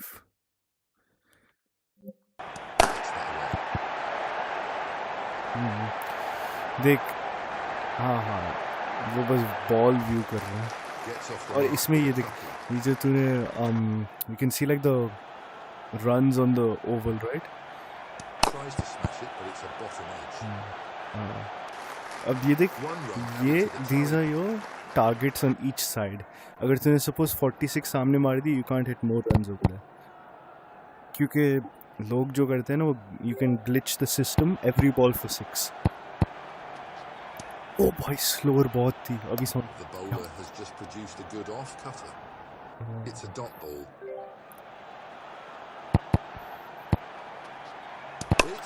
5. देख, हाँ वो बस बॉल व्यू कर रहे हैं। और इसमें ये देख, ये जो तूने you can see like the runs on the oval, right? Tries to smash it, but it's a bottom edge. अब ये देख, ये these are your targets on each side. अगर तूने suppose 46 सामने मार दी, you can't hit more runs over there. क्योंकि लोग जो करते हैं ना, वो you can glitch the system, every ball for 6. ओ भाई स्लोअर बहुत थी अभी सुन। The bowler has just produced a good off cutter. It's a dot ball.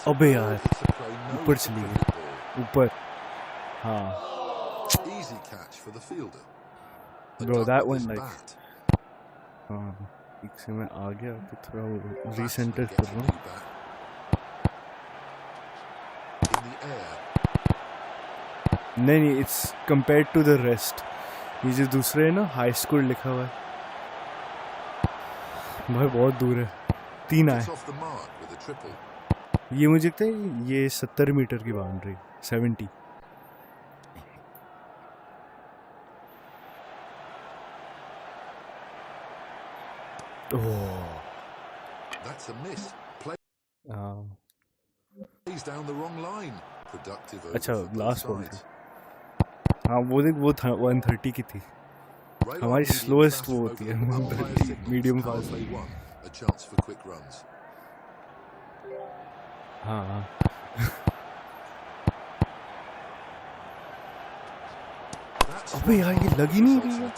अबे यार ऊपर चली गई, ऊपर। हाँ easy catch for the fielder. Bro, that one like हाँ एक से मैं आ गया तो थोड़ा रीसेंटर कर रहा हूँ। नहीं, it's compared to the rest. ये जो दूसरे है ना, हाई स्कोर लिखा हुआ है, भाई बहुत दूर है। 3 आए। ये मुझे लगता है ये 70 मीटर की boundary, 70। That's a miss. Plays down the wrong line. Productive over. अच्छा लास्ट बॉल थी। हाँ वो देख, वो 130 की थी। हमारी स्लोएस्ट वो होती है medium fast. A chance for quick runs. हाँ अबे यार ये लगी नहीं रही है।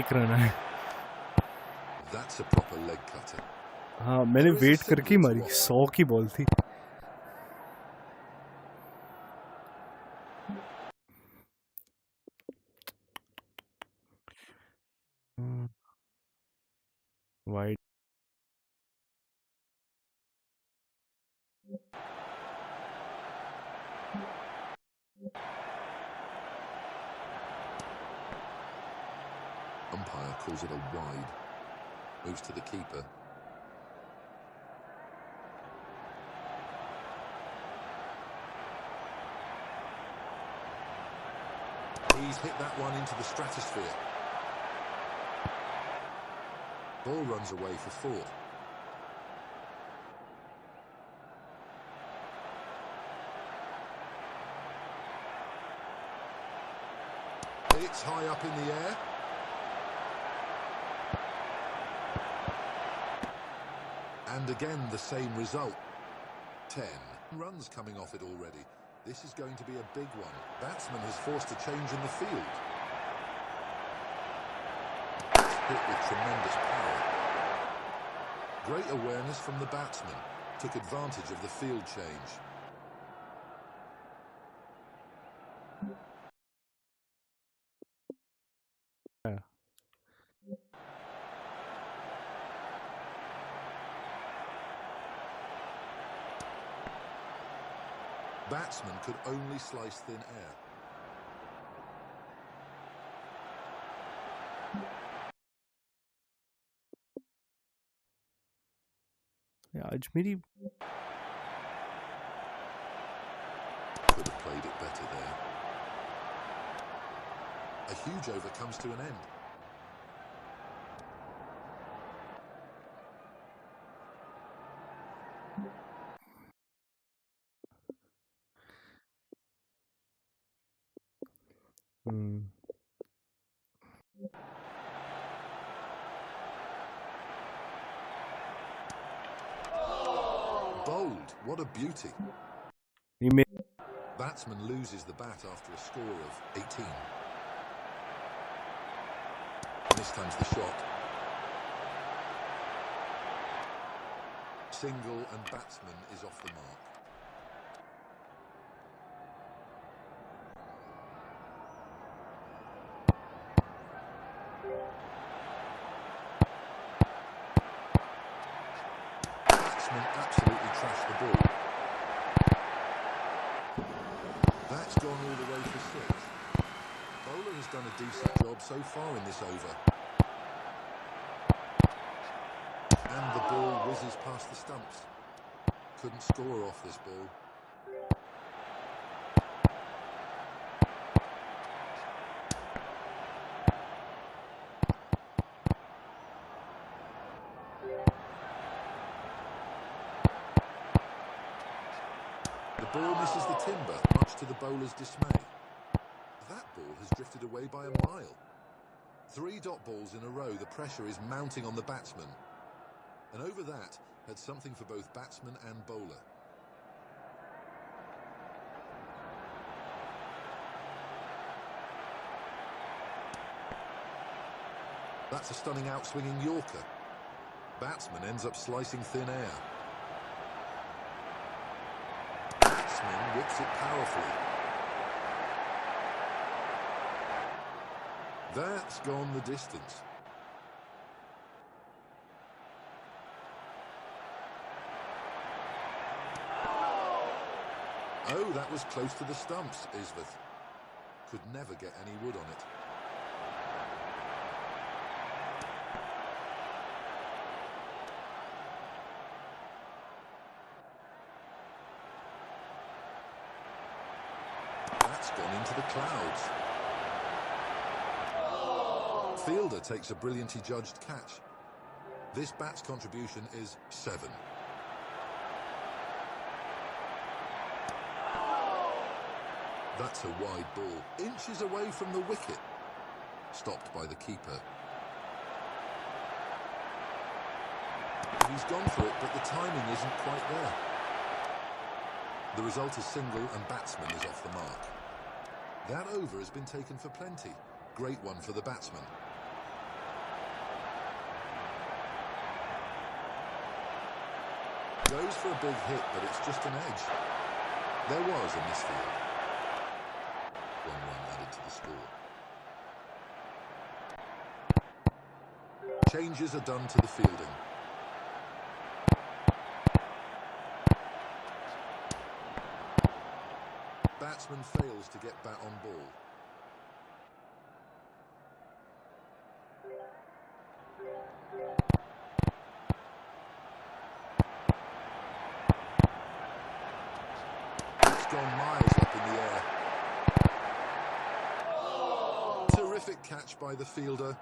1 रन है। That's a proper leg cutter. हाँ मैंने वेट करके ही मारी, 100 की बॉल थी। Wide Umpire calls it a wide. Moves to the keeper. He's hit that one into the stratosphere. Ball runs away for 4. It's high up in the air. And again the same result. 10 runs coming off it already. This is going to be a big one. Batsman is forced to change in the field. Hit with tremendous power. Great awareness from the batsman. Took advantage of the field change. Batsman could only slice thin air. आज मेरी could have played it better there. A huge over comes to an end. Bowled. What a beauty. Batsman loses the bat after a score of 18. This time's the shot. Single and batsman is off the mark. Absolutely trashed the ball. That's gone all the way for 6. Bowler has done a decent job so far in this over. And the ball whizzes past the stumps. Couldn't score off this ball. The ball misses the timber, much to the bowler's dismay. That ball has drifted away by a mile. 3 dot balls in a row, the pressure is mounting on the batsman. And over that had something for both batsman and bowler. That's a stunning outswinging Yorker. Batsman ends up slicing thin air. Batsman whips it powerfully. That's gone the distance. Oh, that was close to the stumps, Isveth. Could never get any wood on it. That's gone into the clouds. Fielder takes a brilliantly judged catch. This bat's contribution is 7. That's a wide ball, inches away from the wicket. Stopped by the keeper. He's gone for it, but the timing isn't quite there. The result is single and batsman is off the mark. That over has been taken for plenty. Great one for the batsman. Goes for a big hit, but it's just an edge. There was a misfield. 1 run added to the score. Changes are done to the fielding. Batsman fails to get bat on ball. It's gone miles up in the air. Terrific catch by the fielder.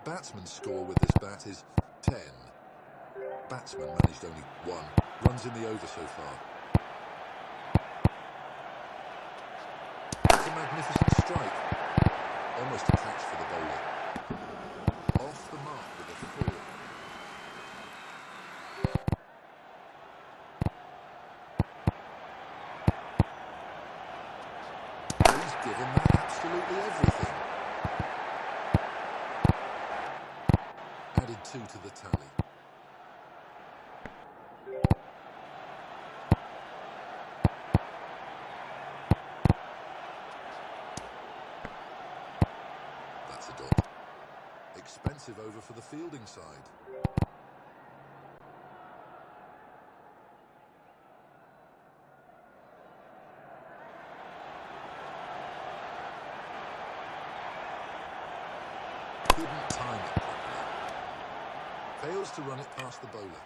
Batsman's score with this bat is 10. Batsman managed only 1. Runs in the over so far. It's a magnificent strike. Almost a catch for the bowler. Off the mark with a 4. He's given that absolutely everything. Added 2 to the tally. That's a dot. Expensive over for the fielding side. Couldn't time it properly. Fails to run it past the bowler.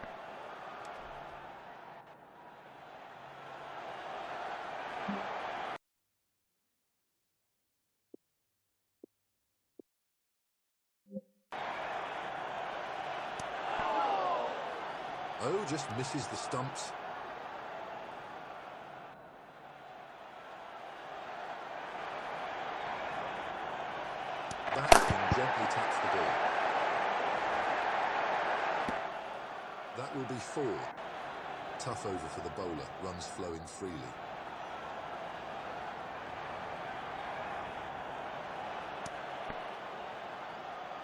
Oh, just misses the stumps. Batsman gently taps the ball. That will be 4. Tough over for the bowler, runs flowing freely.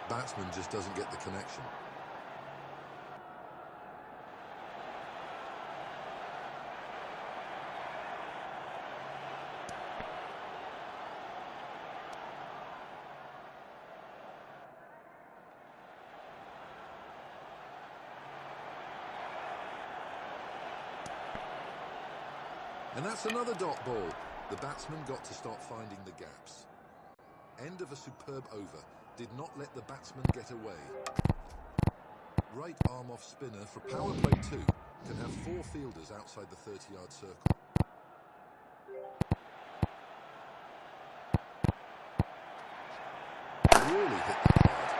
Batsman just doesn't get the connection. And that's another dot ball. The batsman got to start finding the gaps. End of a superb over. Did not let the batsman get away. Right arm off spinner for power play 2 can have 4 fielders outside the 30-yard circle. Really hit that hard.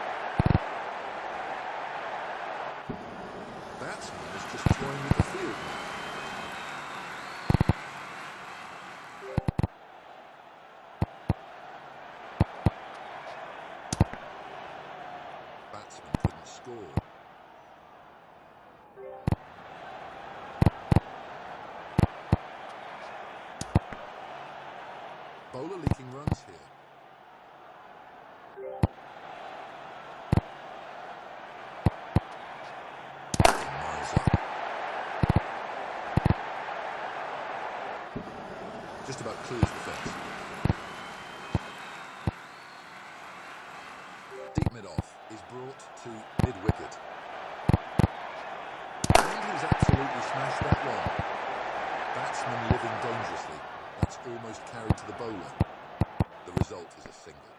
Batsman is just toying with the field now. Batsman couldn't score. Bowler leaking runs here. Miles up. Just about clears the fence. Deep mid-off is brought to mid-wicket. And he's absolutely smashed that one. Batsman living dangerously. That's almost carried to the bowler. The result is a single.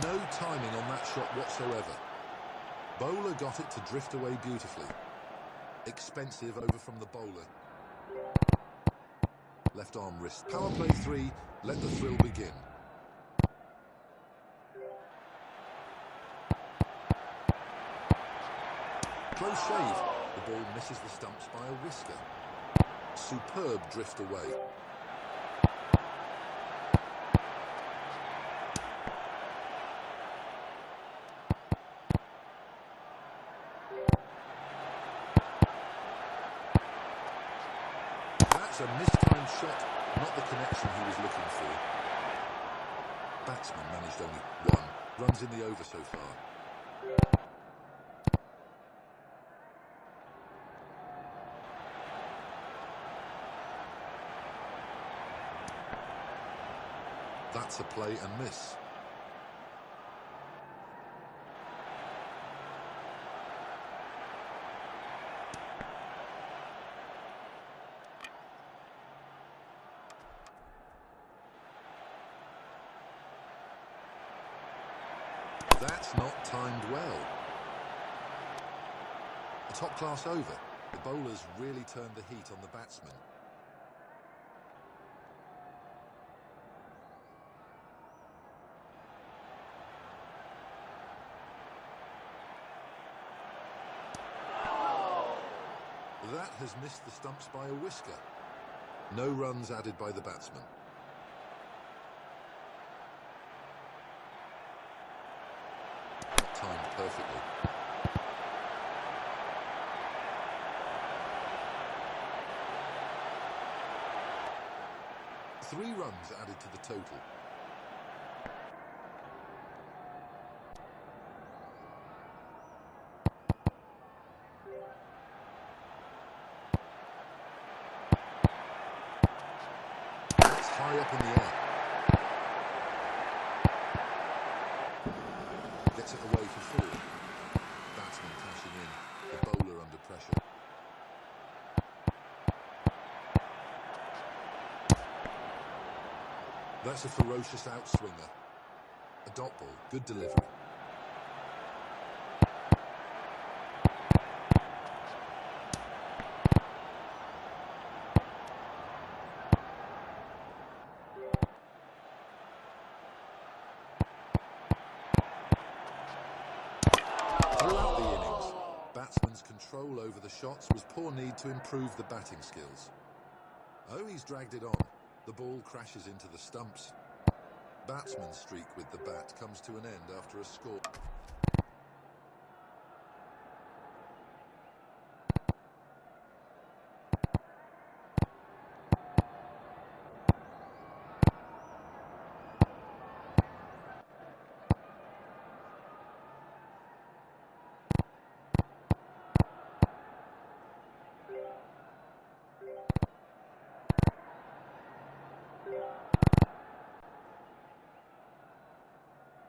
No timing on that shot whatsoever. Bowler got it to drift away beautifully. Expensive over from the bowler. Left arm wrist. Power play 3. Let the thrill begin. Close shave. The ball misses the stumps by a whisker. Superb drift away. That's a mistimed shot, not the connection he was looking for. Batsman managed only 1. Runs in the over so far. That's a play and miss. That's not timed well. A top-class over. The bowlers really turned the heat on the batsman. That has missed the stumps by a whisker. No runs added by the batsman. Timed perfectly. Three runs added to the total. That's high up in the air. Gets it away for 4. Batsman cashing in. The bowler under pressure. That's a ferocious outswinger. A dot ball. Good delivery. Throughout the innings, batsman's control over the shots was poor need to improve the batting skills. Oh, he's dragged it on. The ball crashes into the stumps. Batsman's streak with the bat comes to an end after a score.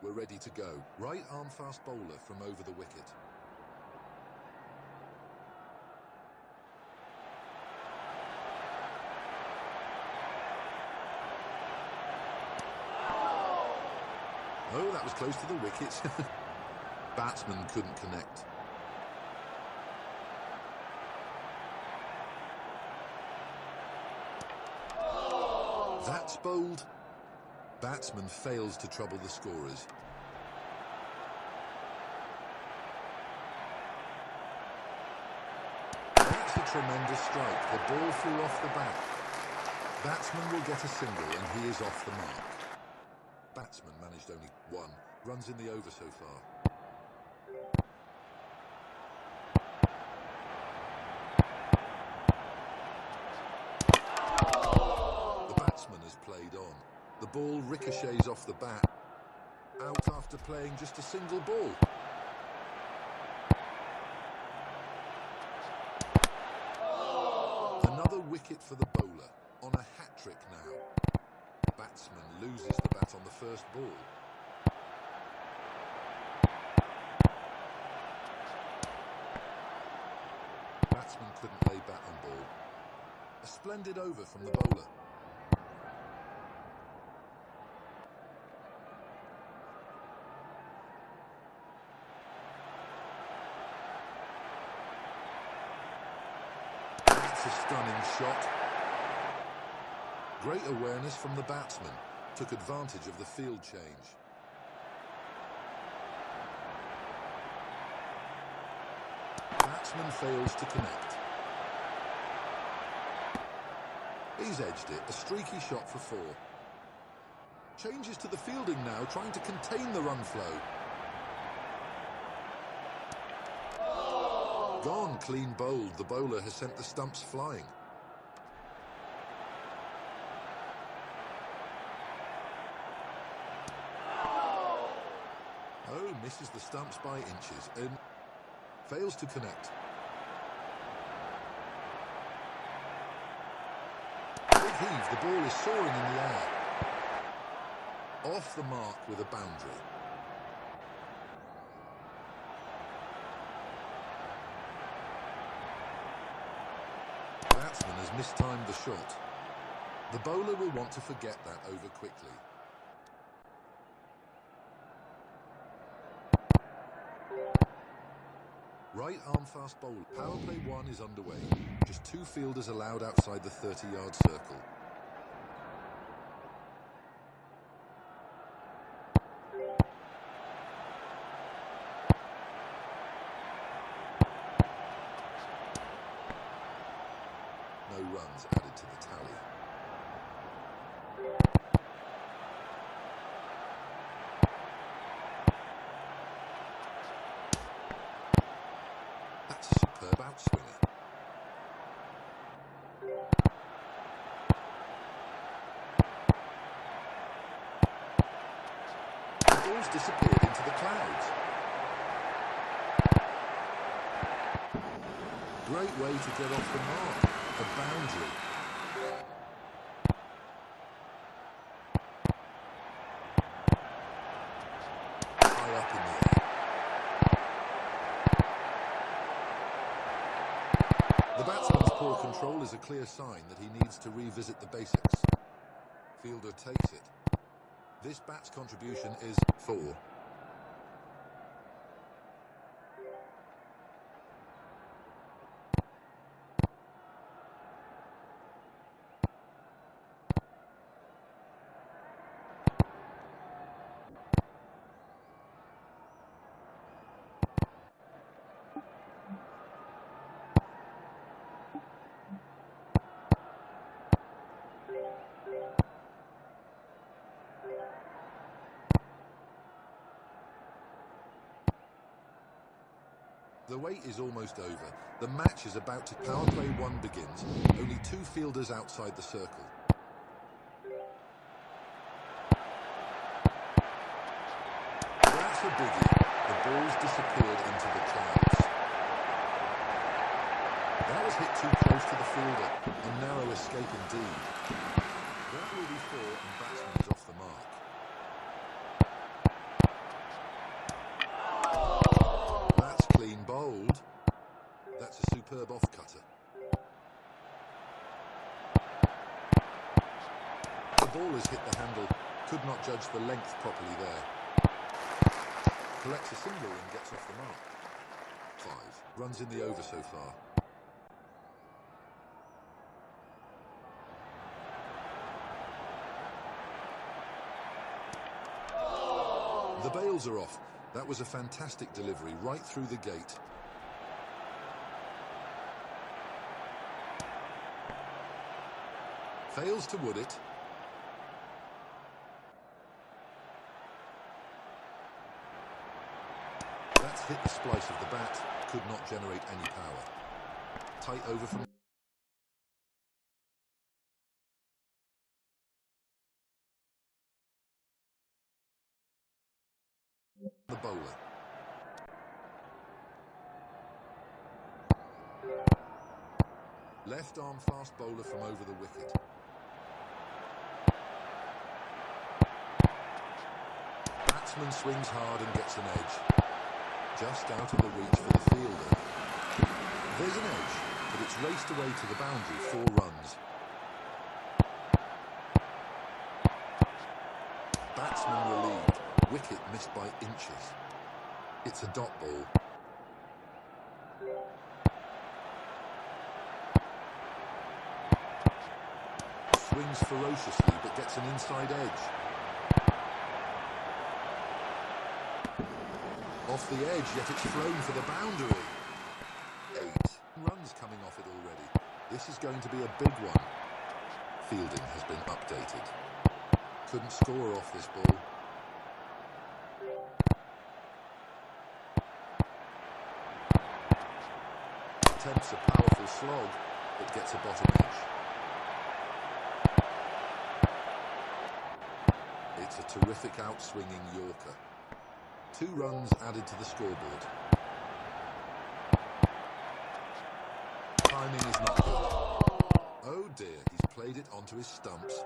We're ready to go. Right arm fast bowler from over the wicket. Oh, that was close to the wickets. Batsman couldn't connect. That's bowled. Batsman fails to trouble the scorers. That's a tremendous strike. The ball flew off the bat. Batsman will get a single and he is off the mark. Batsman managed only 1 runs in the over so far. The batsman has played on. The ball ricochets off the bat. Out after playing just a single ball. Another wicket for the bowler on a hat-trick now. Batsman loses the bat on the first ball. Batsman couldn't lay bat on ball. A splendid over from the bowler. That's a stunning shot. Great awareness from the batsman. Took advantage of the field change. Batsman fails to connect. He's edged it. A streaky shot for 4. Changes to the fielding now, trying to contain the run flow. Gone, clean bowled. The bowler has sent the stumps flying. Oh, misses the stumps by inches and fails to connect. Big heave, the ball is soaring in the air. Off the mark with a boundary. Batsman has mistimed the shot. The bowler will want to forget that over quickly. Right arm fast bowler. Power play 1 is underway. Just 2 fielders allowed outside the 30-yard circle. No runs added to the tally. That's a superb outswinger. The ball's disappeared into the clouds. Great way to get off the mark. A boundary. High up in the air. The batsman's poor control is a clear sign that he needs to revisit the basics. Fielder takes it. This bat's contribution is 4. The wait is almost over. The match is about to power play 1 begins. Only 2 fielders outside the circle. That's a biggie. The ball's disappeared into the clouds. That was hit too close to the fielder. A narrow escape indeed. That will be 4 and batsman is off the mark. Clean bowled. That's a superb off-cutter. The ball has hit the handle. Could not judge the length properly there. Collects a single and gets off the mark. 5. Runs in the over so far. The bails are off. That was a fantastic delivery right through the gate. Fails to wood it. That's hit the splice of the bat. Could not generate any power. Tight over from the bowler. Left arm fast bowler from over the wicket. Batsman swings hard and gets an edge. Just out of the reach for the fielder. There's an edge, but it's raced away to the boundary, 4 runs. Batsman relieved. Wicket missed by inches. It's a dot ball. Swings ferociously but gets an inside edge. Off the edge, yet it's flown for the boundary. 8 runs coming off it already. This is going to be a big one. Fielding has been updated. Couldn't score off this ball. Attempts a powerful slog, but gets a bottom edge. It's a terrific outswinging Yorker. 2 runs added to the scoreboard. Timing is not good. Oh dear, he's played it onto his stumps.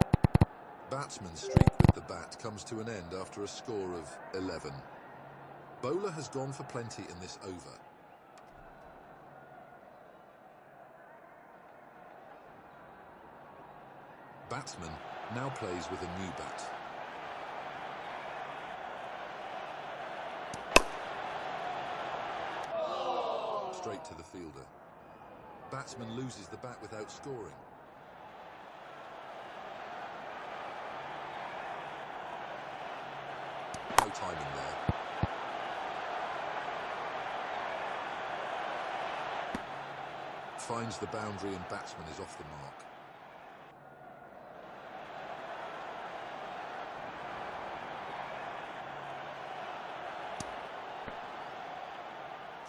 Batsman's streak with the bat comes to an end after a score of 11. Bowler has gone for plenty in this over. Batsman now plays with a new bat. Straight to the fielder. Batsman loses the bat without scoring. No timing there. Finds the boundary and batsman is off the mark.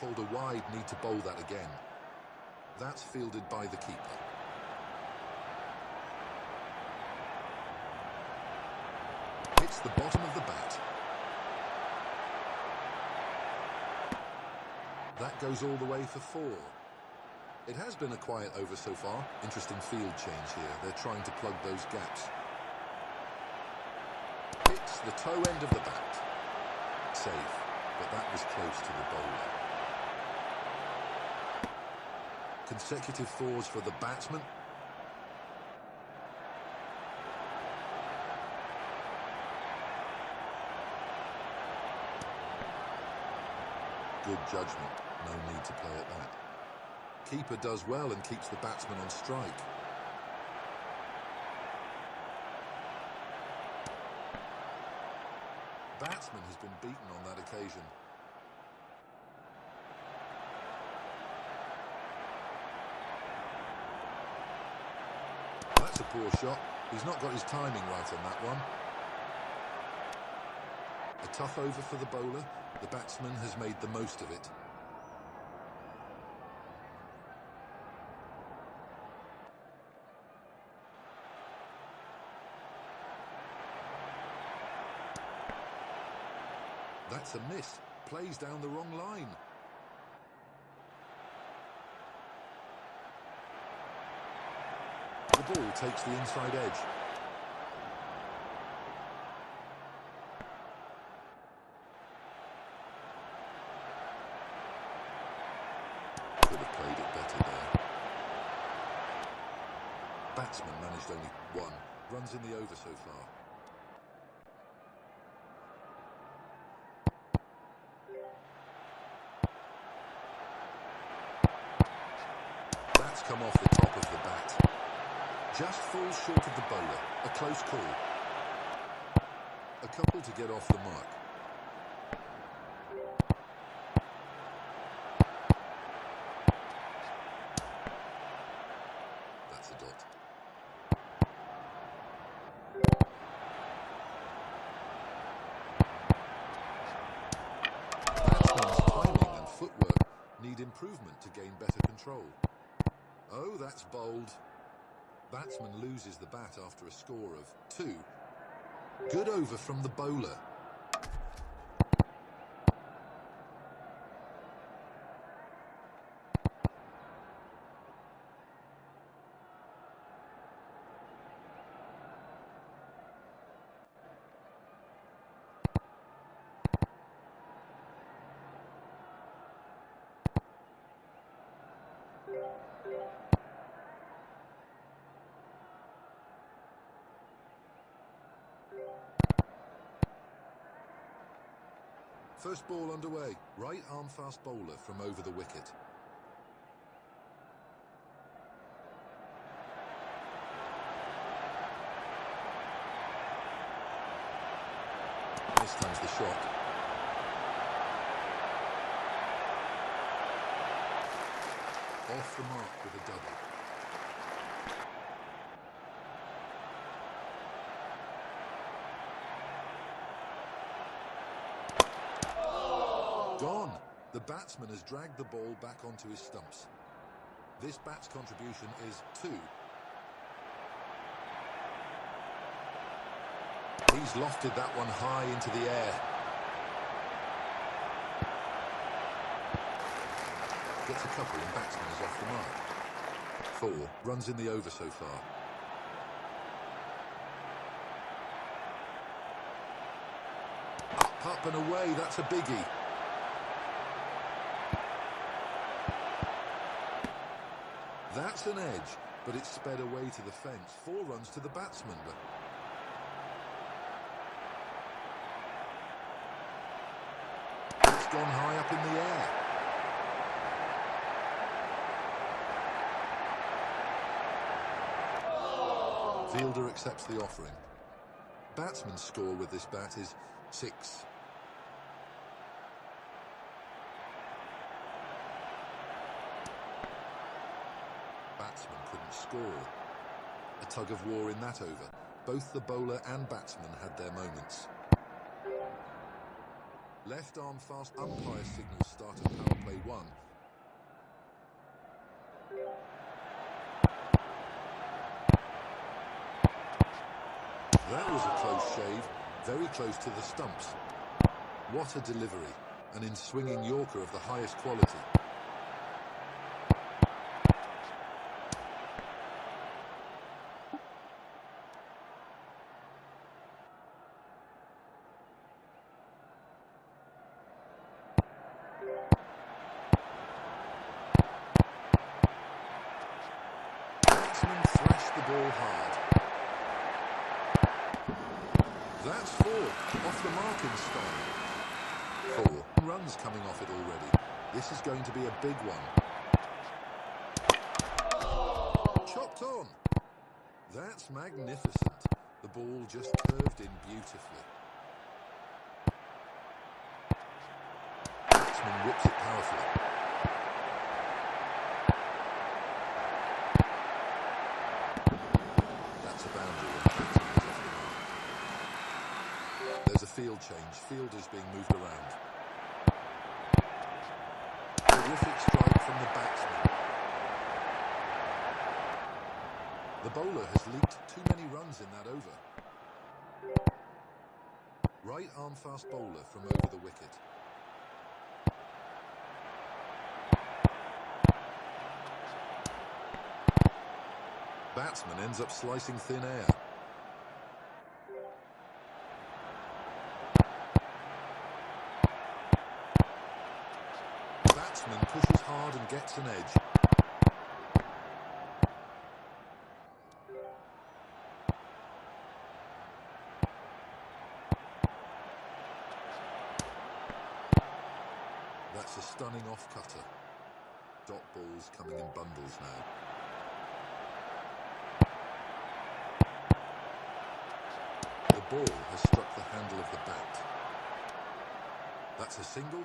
Called a wide, need to bowl that again. That's fielded by the keeper. Hits the bottom of the bat. That goes all the way for 4. It has been a quiet over so far. Interesting field change here. They're trying to plug those gaps. Hits the toe end of the bat. Safe, but that was close to the bowler. Consecutive 4s for the batsman. Good judgment. No need to play at that. Keeper does well and keeps the batsman on strike. Batsman has been beaten on that occasion. That's a poor shot. He's not got his timing right on that one. A tough over for the bowler. The batsman has made the most of it. That's a miss. Plays down the wrong line. The ball takes the inside edge. Could have played it better there. Batsman managed only 1. Runs in the over so far. come off the top of the bat. Just falls short of the bowler. A close call. A couple to get off the mark. That's a dot. Batsman's timing and footwork need improvement to gain better control. Oh, that's bowled. Batsman loses the bat after a score of 2. Good over from the bowler. First ball underway. Right arm fast bowler from over the wicket. This time's the shot. Off the mark with a double. Gone. The batsman has dragged the ball back onto his stumps. This bat's contribution is 2. He's lofted that one high into the air. Gets a couple and batsman is off the mark. 4 runs in the over so far. Up and away, that's a biggie. That's an edge, but it's sped away to the fence. 4 runs to the batsman. It's gone high up in the air. Fielder accepts the offering. Batsman's score with this bat is 6. Batsman couldn't score. A tug of war in that over. Both the bowler and batsman had their moments. Left arm fast umpire signals start of power play 1. That was a close shave, very close to the stumps. What a delivery, an in-swinging Yorker of the highest quality. Batsman thrashed the ball hard. That's 4, off the mark in style. 4 runs coming off it already. This is going to be a big one. Chopped on. That's magnificent. The ball just curved in beautifully. Batsman whips it powerfully. That's a boundary and the batsman is off the mark. There's a field change. Fielders being moved around. Terrific strike from the batsman. The bowler has leaked too many runs in that over. Right arm fast bowler from over the wicket. Batsman ends up slicing thin air. Batsman pushes hard and gets an edge. That's a stunning off-cutter. Dot balls coming in bundles now. The ball has struck the handle of the bat. That's a single.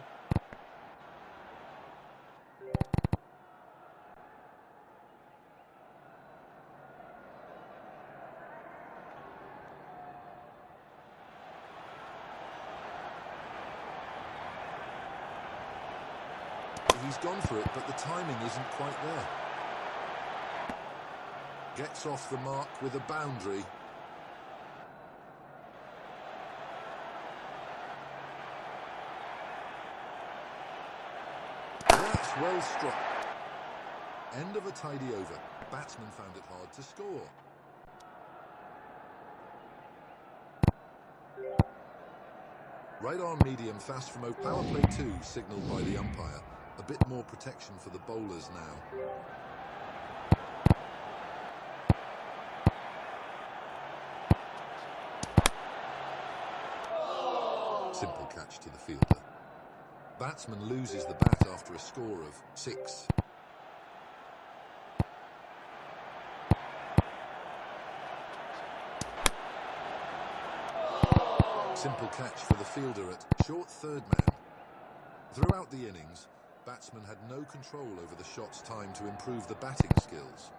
He's gone for it, but the timing isn't quite there. Gets off the mark with a boundary. That's well struck. End of a tidy over. Batsman found it hard to score. Right arm medium fast from power play 2 signalled by the umpire. A bit more protection for the bowlers now. Simple catch to the fielder. Batsman loses the bat after a score of 6. Simple catch for the fielder at short third man. Throughout the innings, batsmen had no control over the shot's time to improve the batting skills.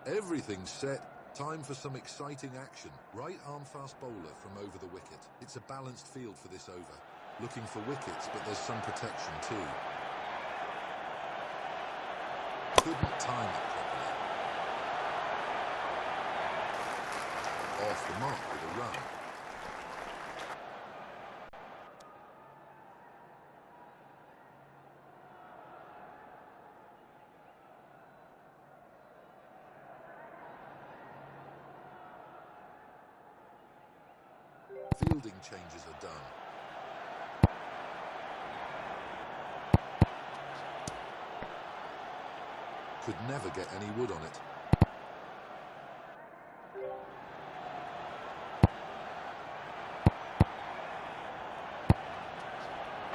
Everything's set. Time for some exciting action. Right arm fast bowler from over the wicket. It's a balanced field for this over. Looking for wickets, but there's some protection too. Couldn't time it properly. Off the mark with a run. Fielding changes are done. Could never get any wood on it.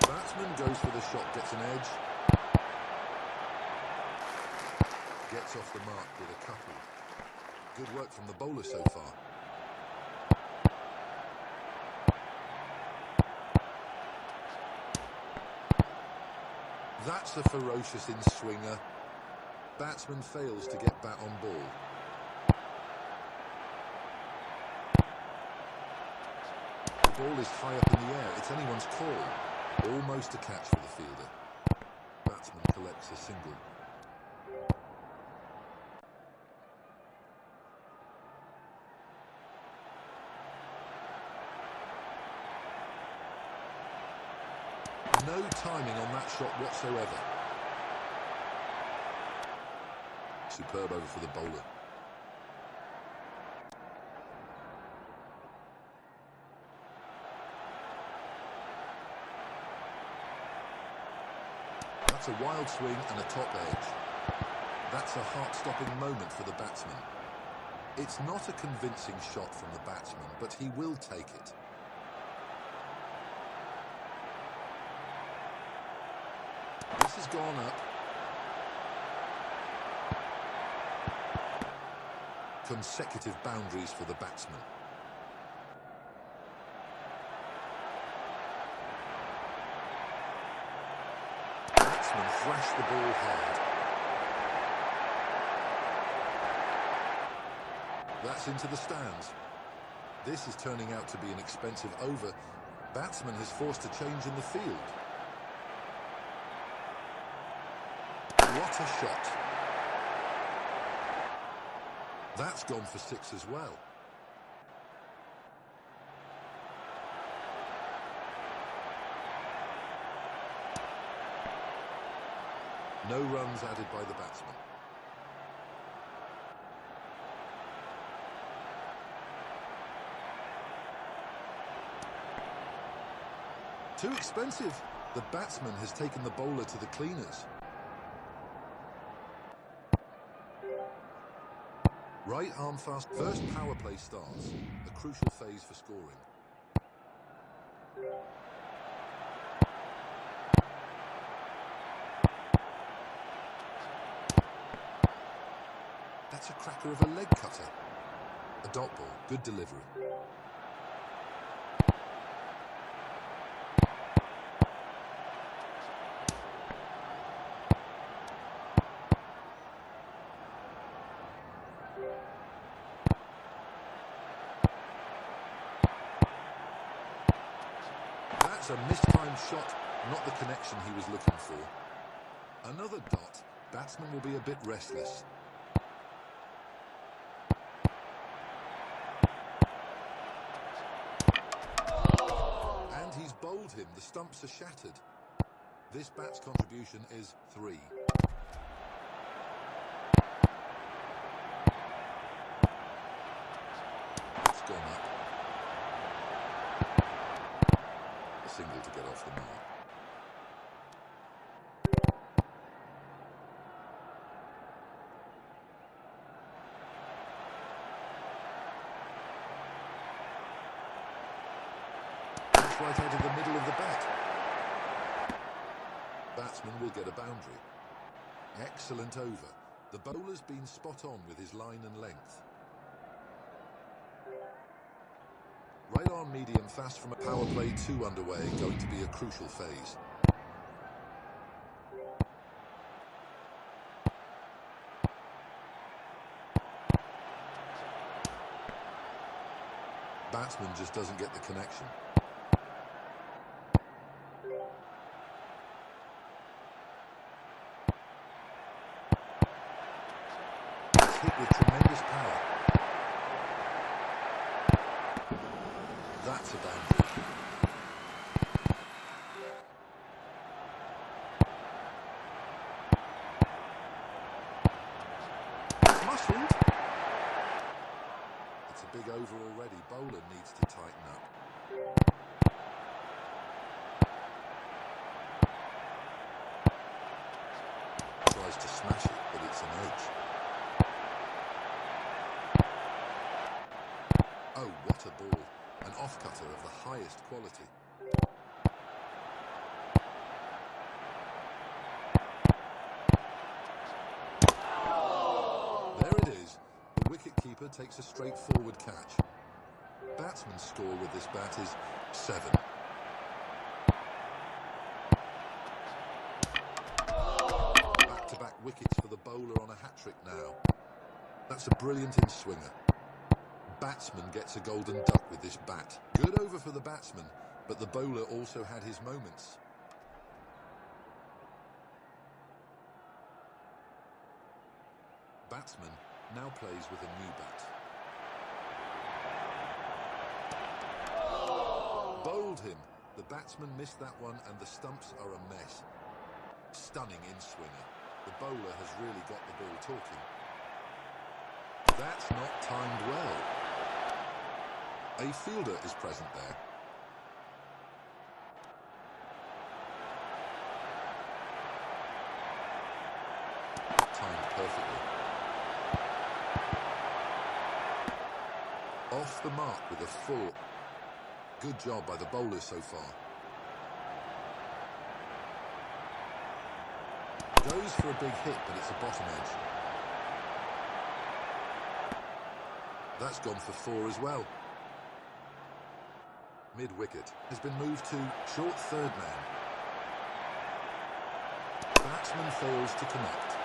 Batsman goes for the shot, gets an edge. Gets off the mark with a couple. Good work from the bowler so far. That's a ferocious in-swinger. Batsman fails to get bat on ball. The ball is high up in the air. It's anyone's call. Almost a catch for the fielder. Batsman collects a single. No timing on that shot whatsoever. Superb over for the bowler. That's a wild swing and a top edge. That's a heart-stopping moment for the batsman. It's not a convincing shot from the batsman, but he will take it. This has gone up. Consecutive boundaries for the batsman. Batsman thrashed the ball hard. That's into the stands. This is turning out to be an expensive over. Batsman has forced a change in the field. What a shot. That's gone for 6 as well. No runs added by the batsman. Too expensive. The batsman has taken the bowler to the cleaners. Right arm fast. First power play starts. A crucial phase for scoring. That's a cracker of a leg cutter. A dot ball. Good delivery. That's a mistimed shot, not the connection he was looking for. Another dot. Batsman will be a bit restless. And he's bowled him. The stumps are shattered. This bat's contribution is 3. It's gone up. A single to get off the mark. Right out of the middle of the bat. Batsman will get a boundary. Excellent over. The bowler's been spot on with his line and length. Right arm medium fast from a power play 2 underway, going to be a crucial phase. Batsman just doesn't get the connection. Hit with tremendous power. That's a boundary. Muscled. It's a big over already. Bowler needs to tighten up. Tries to smash it, but it's an edge. Oh, what a ball. An off-cutter of the highest quality. There it is. The wicket-keeper takes a straightforward catch. Batsman's score with this bat is 7. Back-to-back wickets for the bowler on a hat-trick now. That's a brilliant in-swinger. Batsman gets a golden duck with this bat. Good over for the batsman, but the bowler also had his moments. Batsman now plays with a new bat. Bowled him. The batsman missed that one and the stumps are a mess. Stunning in-swinger. The bowler has really got the ball talking. That's not timed well. A fielder is present there. Timed perfectly. Off the mark with a 4. Good job by the bowler so far. Goes for a big hit, but it's a bottom edge. That's gone for 4 as well. Mid-wicket has been moved to short third man. Batsman fails to connect.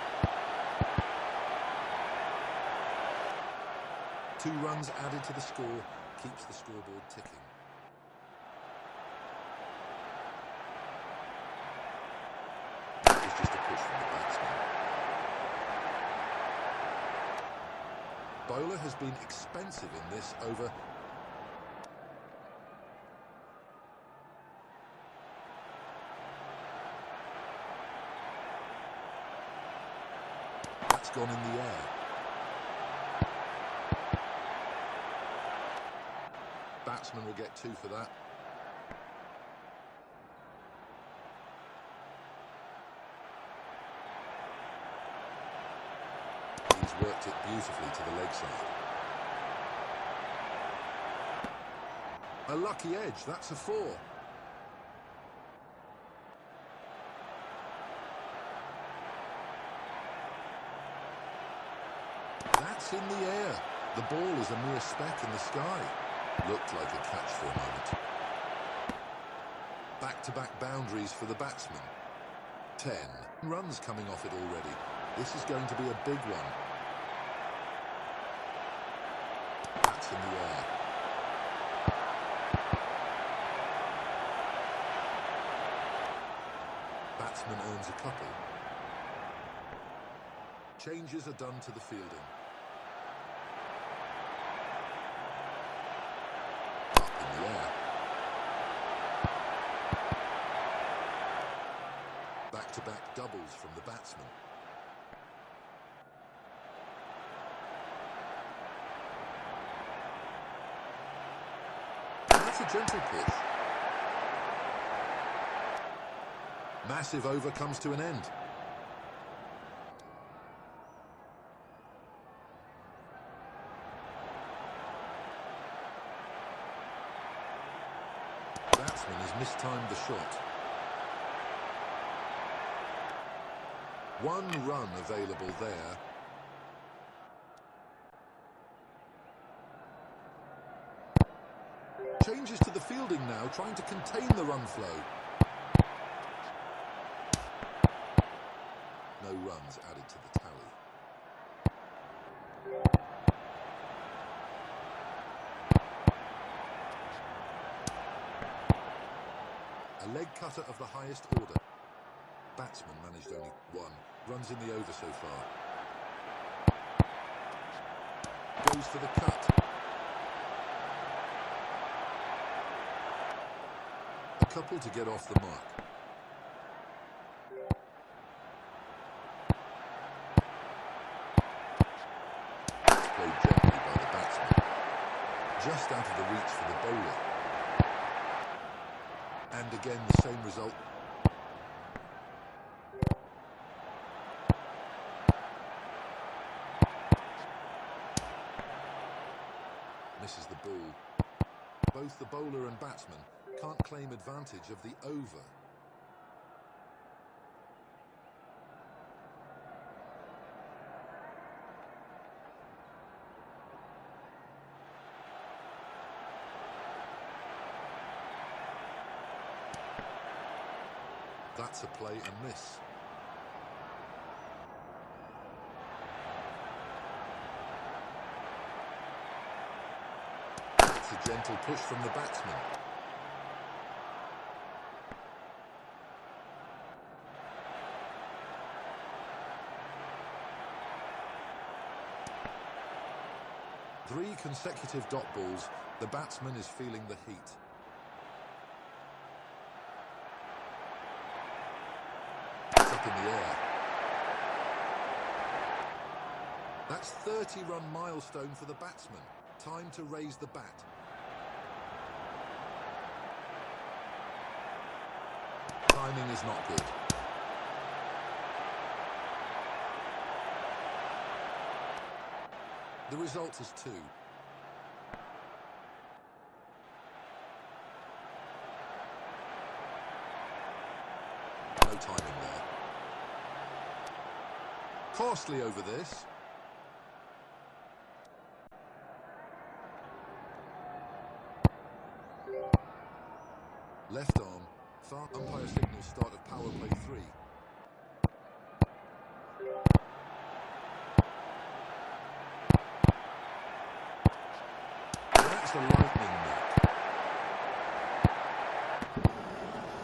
2 runs added to the score, keeps the scoreboard ticking. That was just a push from the batsman. Bowler has been expensive in this over. That's gone in the air. Batsman will get 2 for that. it beautifully to the leg side. A lucky edge, that's a 4. That's in the air. The ball is a mere speck in the sky. Looked like a catch for a moment. Back-to-back boundaries for the batsman. 10 runs coming off it already. This is going to be a big one. That's in the air. Batsman earns a couple. Changes are done to the fielding. Up in the air. Back-to-back doubles from the batsman. That's a gentle push. Massive over comes to an end. Batsman has mistimed the shot. 1 run available there. Changes to the fielding now, trying to contain the run flow. No runs added to the tally. A leg cutter of the highest order. Batsman managed only 1. Runs in the over so far. Goes for the cut. A couple to get off the mark. Played gently by the batsman. Just out of the reach for the bowler. And again the same result. Misses the ball. Both the bowler and batsman can't claim advantage of the over. That's a play and miss. That's a gentle push from the batsman. Three consecutive dot balls. The batsman is feeling the heat. It's up in the air. That's 30-run milestone for the batsman. Time to raise the bat. Timing is not good. The result is 2. No timing there. Costly over this. Left arm. Far umpire signals start of power play 3. That's a lightning knock.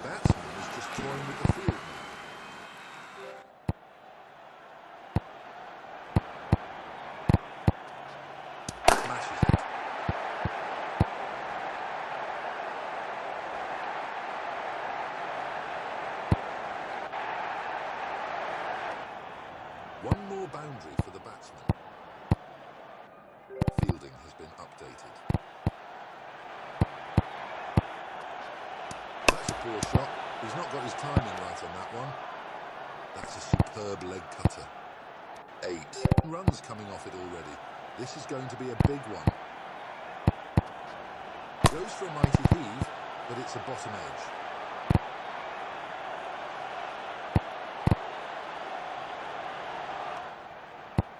Batsman is just toying with the field now. Smashes it. One more boundary for the batsman. Fielding has been updated. That's a poor shot. He's not got his timing right on that one. That's a superb leg cutter. 8 runs coming off it already. This is going to be a big one. Goes for a mighty heave, but it's a bottom edge.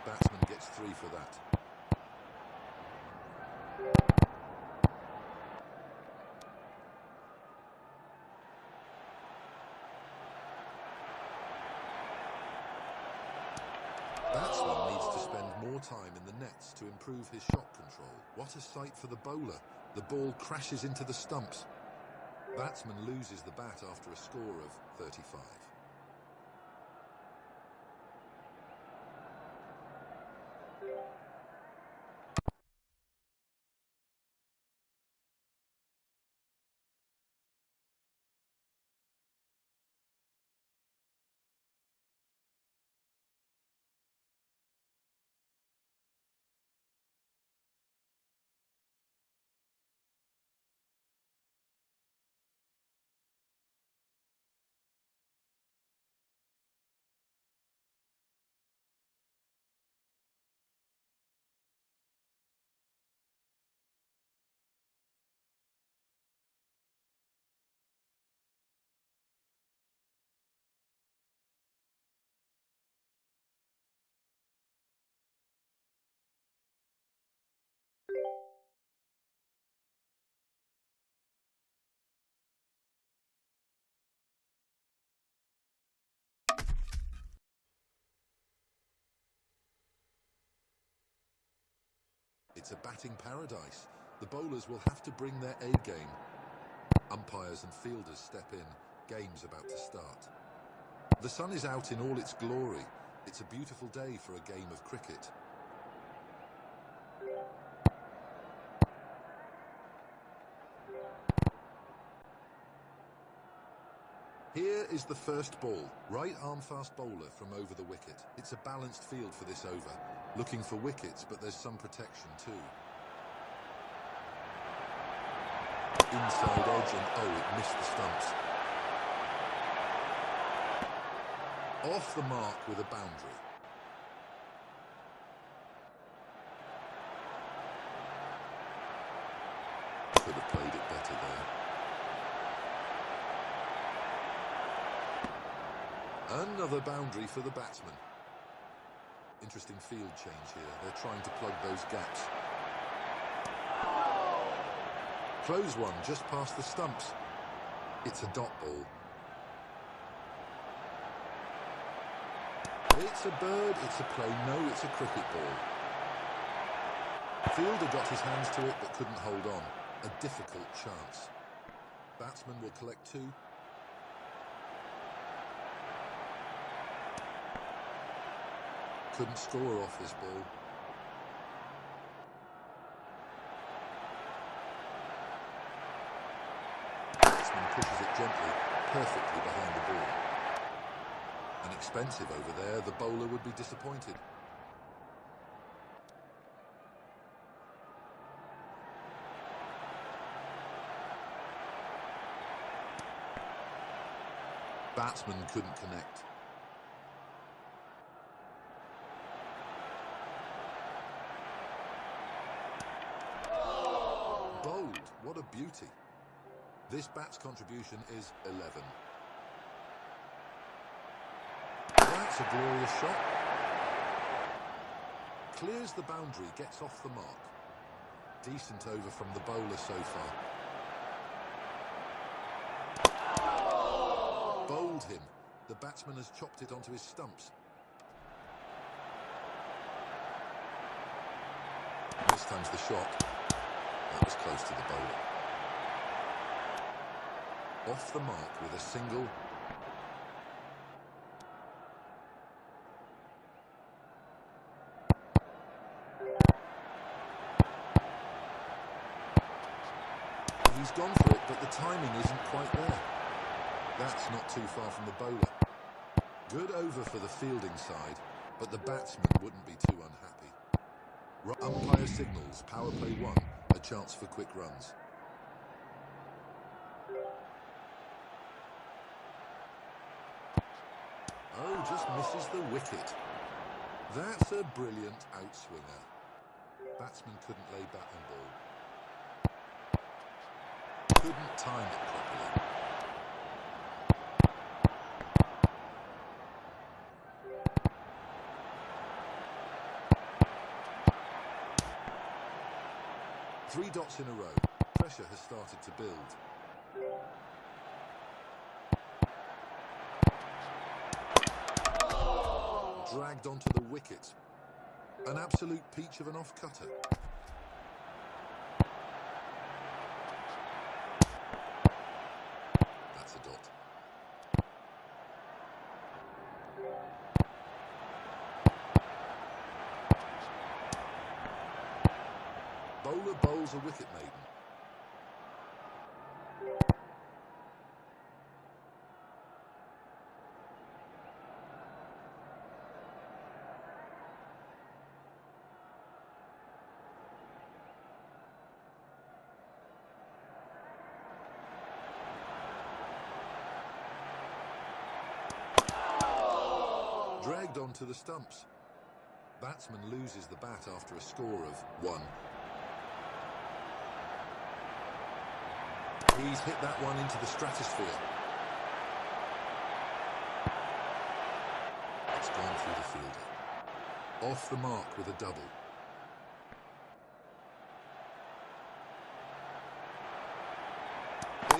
Batsman gets 3 for that. Batsman needs to spend more time in the nets to improve his shot control. What a sight for the bowler. The ball crashes into the stumps. Batsman loses the bat after a score of 35. It's a batting paradise. The bowlers will have to bring their A game. Umpires and fielders step in. Game's about to start. The sun is out in all its glory. It's a beautiful day for a game of cricket. Here is the first ball. Right arm fast bowler from over the wicket. It's a balanced field for this over. Looking for wickets, but there's some protection too. Inside edge and oh, it missed the stumps. Off the mark with a boundary. Could have played it better there. Another boundary for the batsman. Interesting field change here. They're trying to plug those gaps. Close one just past the stumps. It's a dot ball. It's a bird, it's a play, no, it's a cricket ball. Fielder got his hands to it but couldn't hold on. A difficult chance. Batsman will collect 2. Couldn't score off this ball. Batsman pushes it gently, perfectly behind the ball. An expensive over there, the bowler would be disappointed. Batsman couldn't connect. Bowled, what a beauty. This bat's contribution is 11. That's a glorious shot. Clears the boundary, gets off the mark. Decent over from the bowler so far. Bowled him. The batsman has chopped it onto his stumps. This time's the shot. That was close to the bowler. Off the mark with a single. He's gone for it, but the timing isn't quite there. That's not too far from the bowler. Good over for the fielding side, but the batsman wouldn't be too unhappy. Umpire signals, power play 1, a chance for quick runs. Oh, just misses the wicket. That's a brilliant outswinger. Batsman couldn't lay bat and ball. Couldn't time it properly. Three dots in a row. Pressure has started to build. Dragged onto the wicket. An absolute peach of an off-cutter. That's a dot. Bowler bowls a wicket maiden. Dragged onto the stumps. Batsman loses the bat after a score of 1. He's hit that one into the stratosphere. It's gone through the fielder. Off the mark with a double.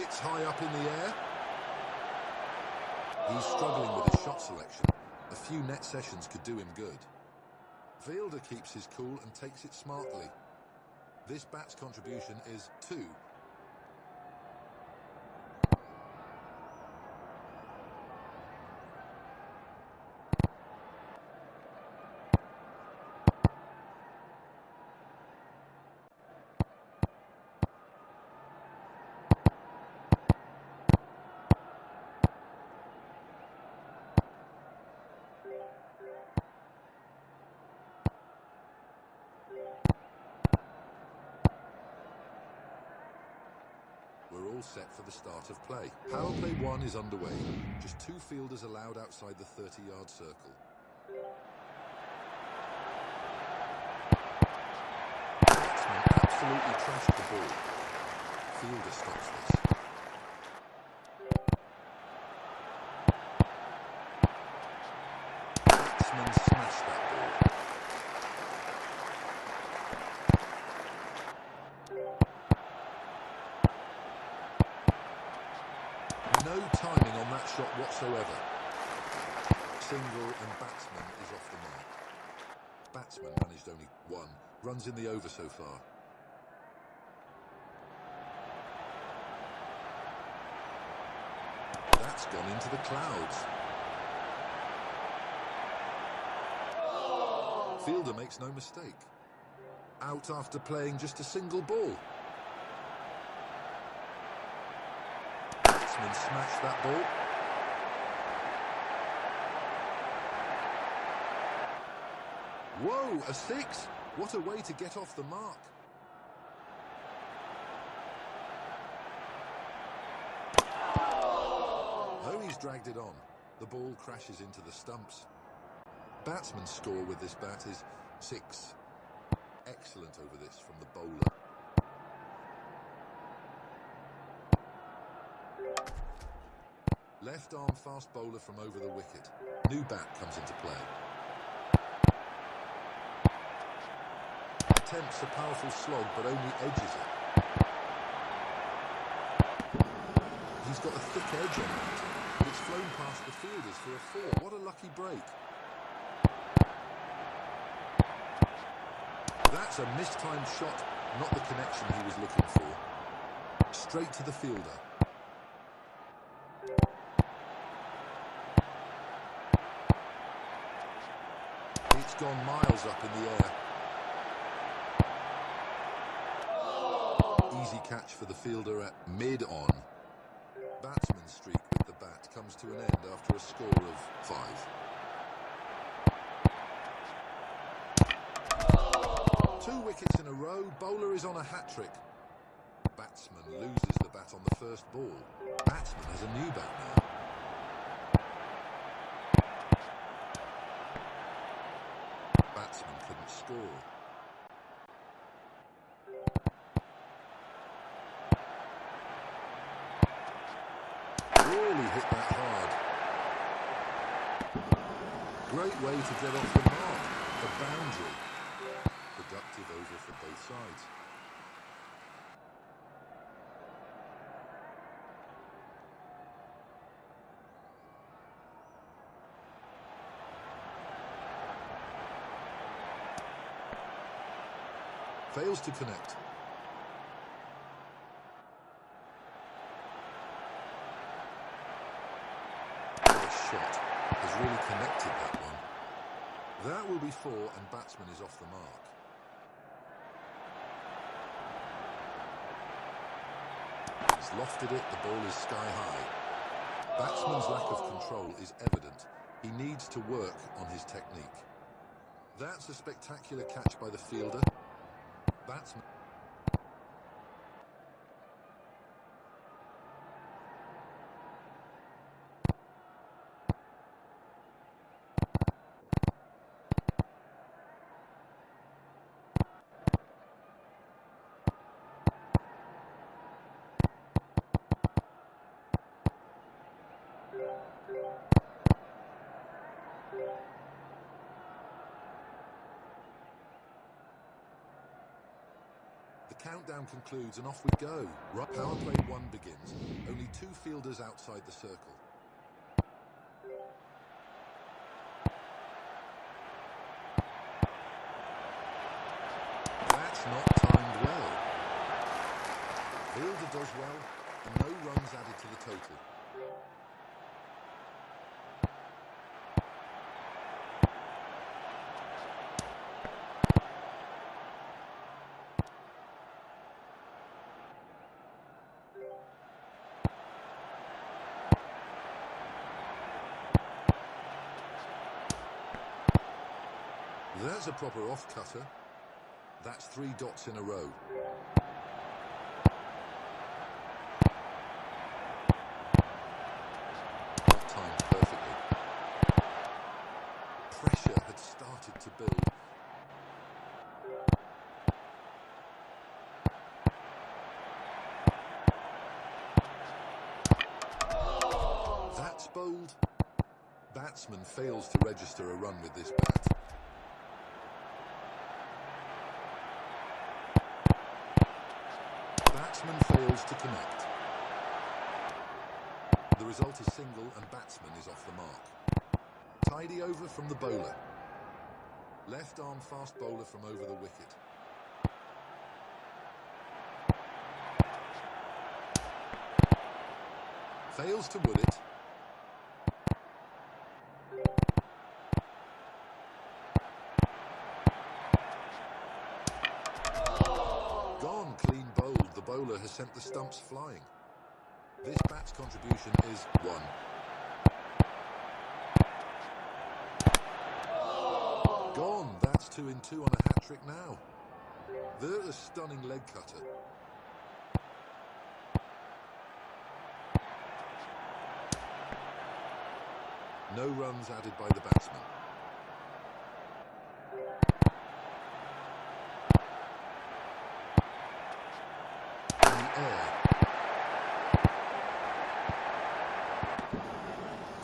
It's high up in the air. He's struggling with his shot selection. A few net sessions could do him good. Fielder keeps his cool and takes it smartly. This bat's contribution is 2. We're all set for the start of play. Power play 1 is underway. Just 2 fielders allowed outside the 30-yard circle. Batsman absolutely trashed the ball. Fielder stops this. Batsman smashed that ball. No timing on that shot whatsoever. Single and batsman is off the mark. Batsman managed only 1. Runs in the over so far. That's gone into the clouds. Fielder makes no mistake. Out after playing just a single ball. Batsman smashed that ball. Whoa, a 6! What a way to get off the mark. Oh, he's dragged it on. The ball crashes into the stumps. Batsman's score with this bat is 6. Excellent over this from the bowler. Left arm fast bowler from over the wicket. New bat comes into play. Attempts a powerful slog but only edges it. He's got a thick edge on it. It's flown past the fielders for a 4. What a lucky break. That's a mistimed shot, not the connection he was looking for. Straight to the fielder. It's gone miles up in the air. Easy catch for the fielder at mid-on. Batsman's streak with the bat comes to an end after a score of 5. Two wickets in a row. Bowler is on a hat-trick. Batsman loses the bat on the first ball. Batsman has a new bat now. batsman couldn't score. Really hit that hard. Great way to get off the mark. A boundary. Productive over for both sides. Fails to connect. Shot has really connected that one. That will be 4 and batsman is off the mark. He's lofted it, the ball is sky high. Batsman's lack of control is evident. He needs to work on his technique. That's a spectacular catch by the fielder. Batsman. The countdown concludes and off we go. Power play 1 begins. Only 2 fielders outside the circle. That's not timed well. Fielder does well and no runs added to the total. That's a proper off-cutter. That's 3 dots in a row. Timed perfectly. Pressure had started to build. That's bowled. Batsman fails to register a run with this bat. Batsman fails to connect. The result is single and batsman is off the mark. Tidy over from the bowler. Left arm fast bowler from over the wicket. Fails to wood it. Gone, clean bowled. The bowler has sent the stumps flying. This bat's contribution is 1. Gone. That's 2 in 2 on a hat-trick now. There's a stunning leg cutter. No runs added by the batsman. In the air.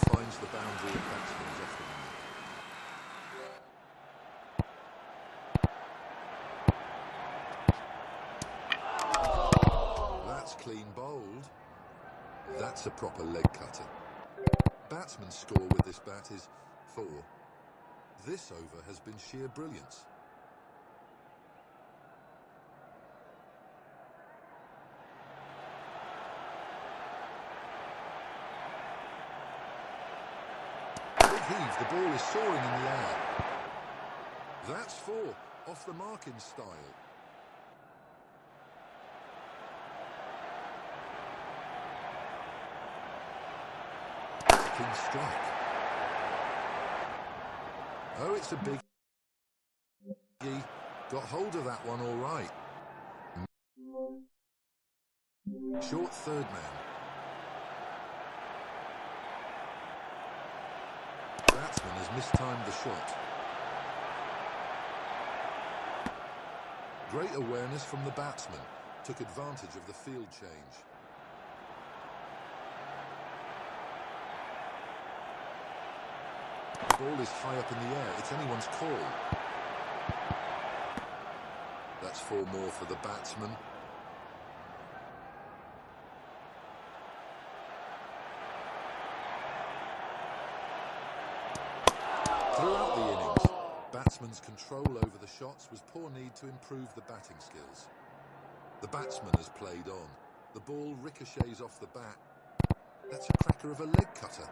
Finds the boundary and batsman is off the mark. That's clean bowled. That's a proper leg cutter. Batsman's score with this bat is 4. This over has been sheer brilliance. Big heave, the ball is soaring in the air. That's 4, off the mark in style. King strike. Oh, it's a big. Got hold of that one all right. Short third man. Batsman has mistimed the shot. Great awareness from the batsman. Took advantage of the field change. The ball is high up in the air. It's anyone's call. That's 4 more for the batsman. Throughout the innings, batsman's control over the shots was poor need to improve the batting skills. The batsman has played on. The ball ricochets off the bat. That's a cracker of a leg cutter.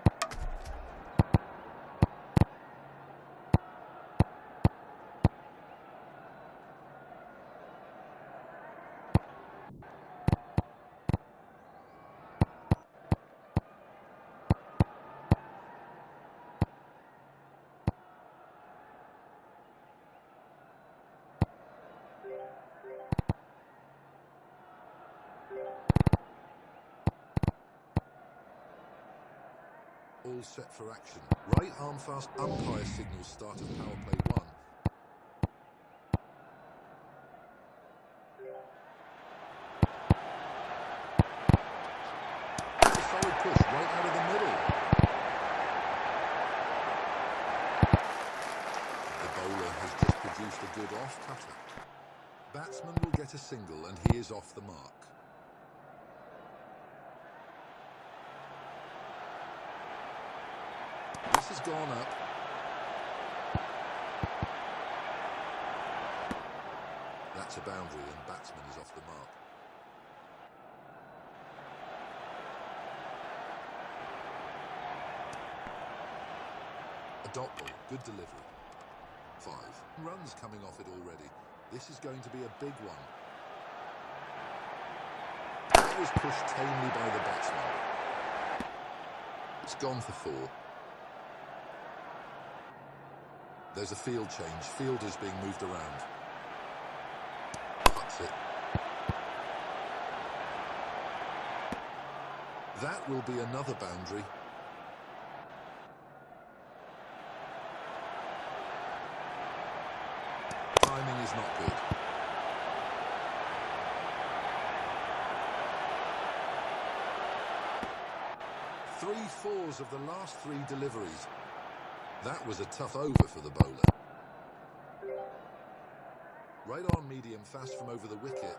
All set for action. Right arm fast umpire signals start of power play 1. That's a solid push right out of the middle. The bowler has just produced a good off cutter. Batsman will get a single and he is off the mark. This has gone up. That's a boundary and batsman is off the mark. A dot ball, good delivery. 5 runs coming off it already. This is going to be a big one. That was pushed tamely by the batsman. It's gone for 4. There's a field change. Fielders being moved around. That's it. That will be another boundary. Timing is not good. Three fours of the last 3 deliveries. That was a tough over for the bowler. Right on medium fast from over the wicket.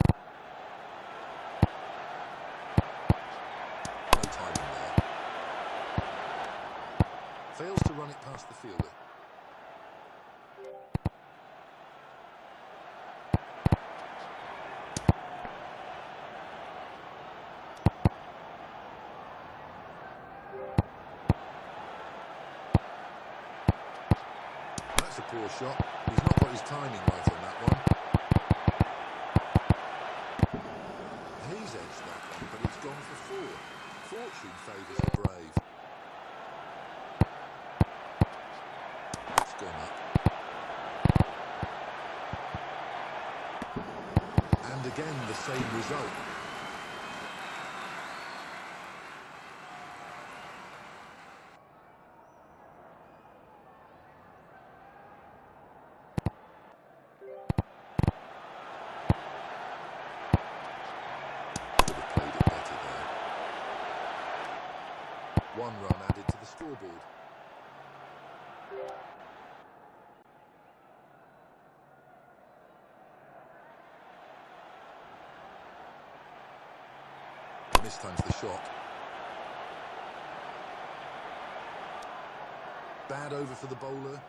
No timing there. Fails to run it past the fielder. That's a poor shot. He's not got his timing right on that one. He's edged that one, but it's gone for 4. Fortune favours the brave. It's gone up. And again, the same result. One run added to the scoreboard. Mistimes the shot. Bad over for the bowler.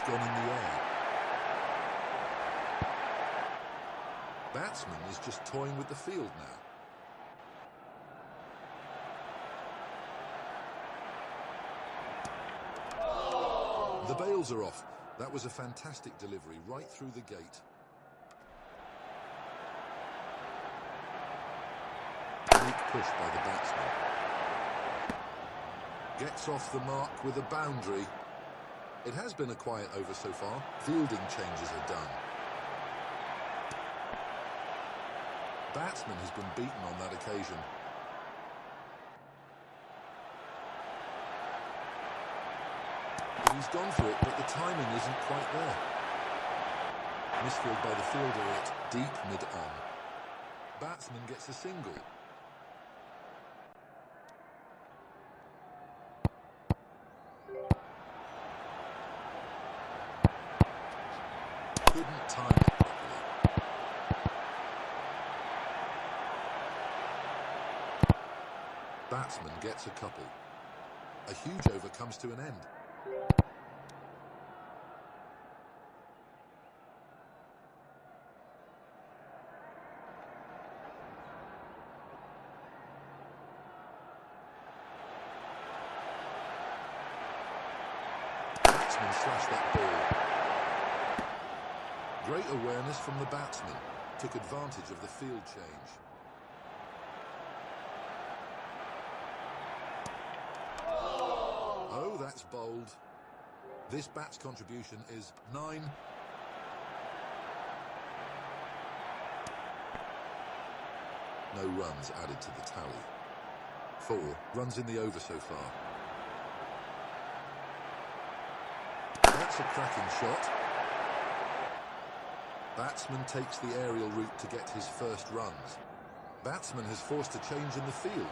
Gone in the air. Batsman is just toying with the field now. The bails are off. That was a fantastic delivery right through the gate. Weak push by the batsman. Gets off the mark with a boundary. It has been a quiet over so far. Fielding changes are done. batsman has been beaten on that occasion. He's gone for it, but the timing isn't quite there. Misfield by the fielder at deep mid-on. Batsman gets a single. Couldn't time it properly. Batsman gets a couple. A huge over comes to an end. Batsman slashed that ball. Great awareness from the batsman. Took advantage of the field change. Oh, that's bold. This bat's contribution is 9. No runs added to the tally. 4 runs in the over so far. That's a cracking shot. Batsman takes the aerial route to get his first runs. Batsman has forced a change in the field.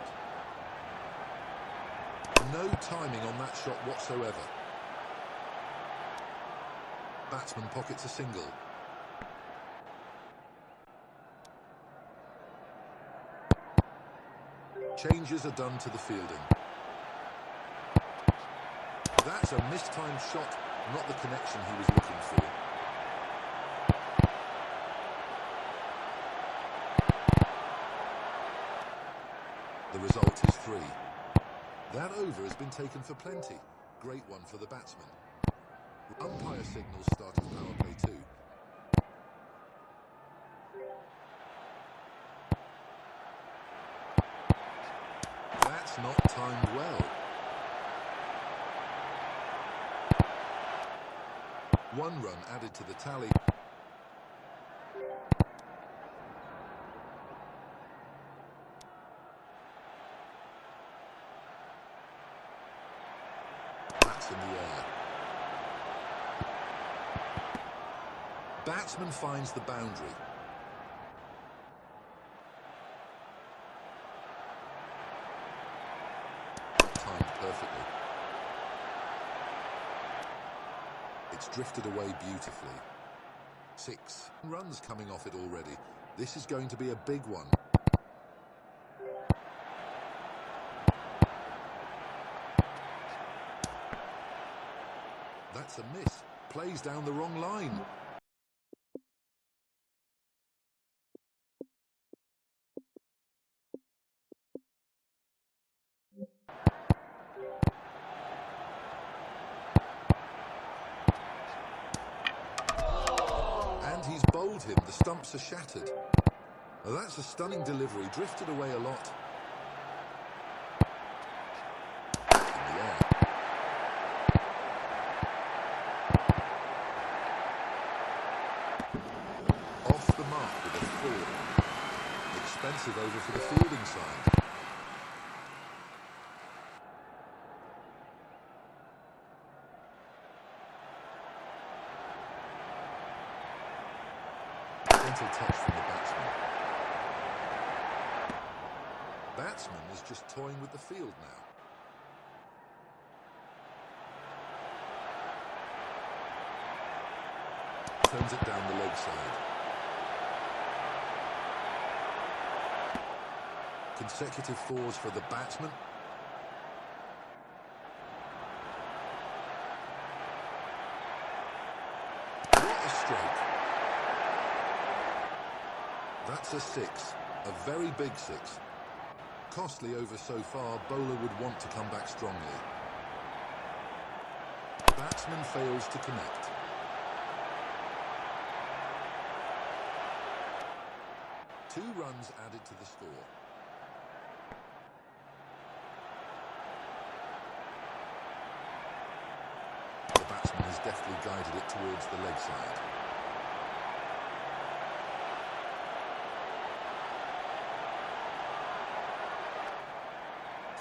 No timing on that shot whatsoever. Batsman pockets a single. Changes are done to the fielding. That's a mistimed shot, not the connection he was looking for. The result is 3. That over has been taken for plenty. Great one for the batsman. Umpire signals start of power play 2. That's not timed well. 1 run added to the tally. That's in the air. Batsman finds the boundary. Timed perfectly. It's drifted away beautifully. 6 runs coming off it already. This is going to be a big one. That's a miss. Plays down the wrong line. And he's bowled him. The stumps are shattered. Well, that's a stunning delivery. Drifted away a lot. In the air. Off the mark with a 4. Expensive over for the fielding side. Gentle touch from the batsman. Batsman is just toying with the field now. Turns it down the leg side. Consecutive 4s for the batsman. What a stroke. That's a 6. A very big 6. Costly over so far. Bowler would want to come back strongly. Batsman fails to connect. Two runs added to the score. The batsman has deftly guided it towards the leg side.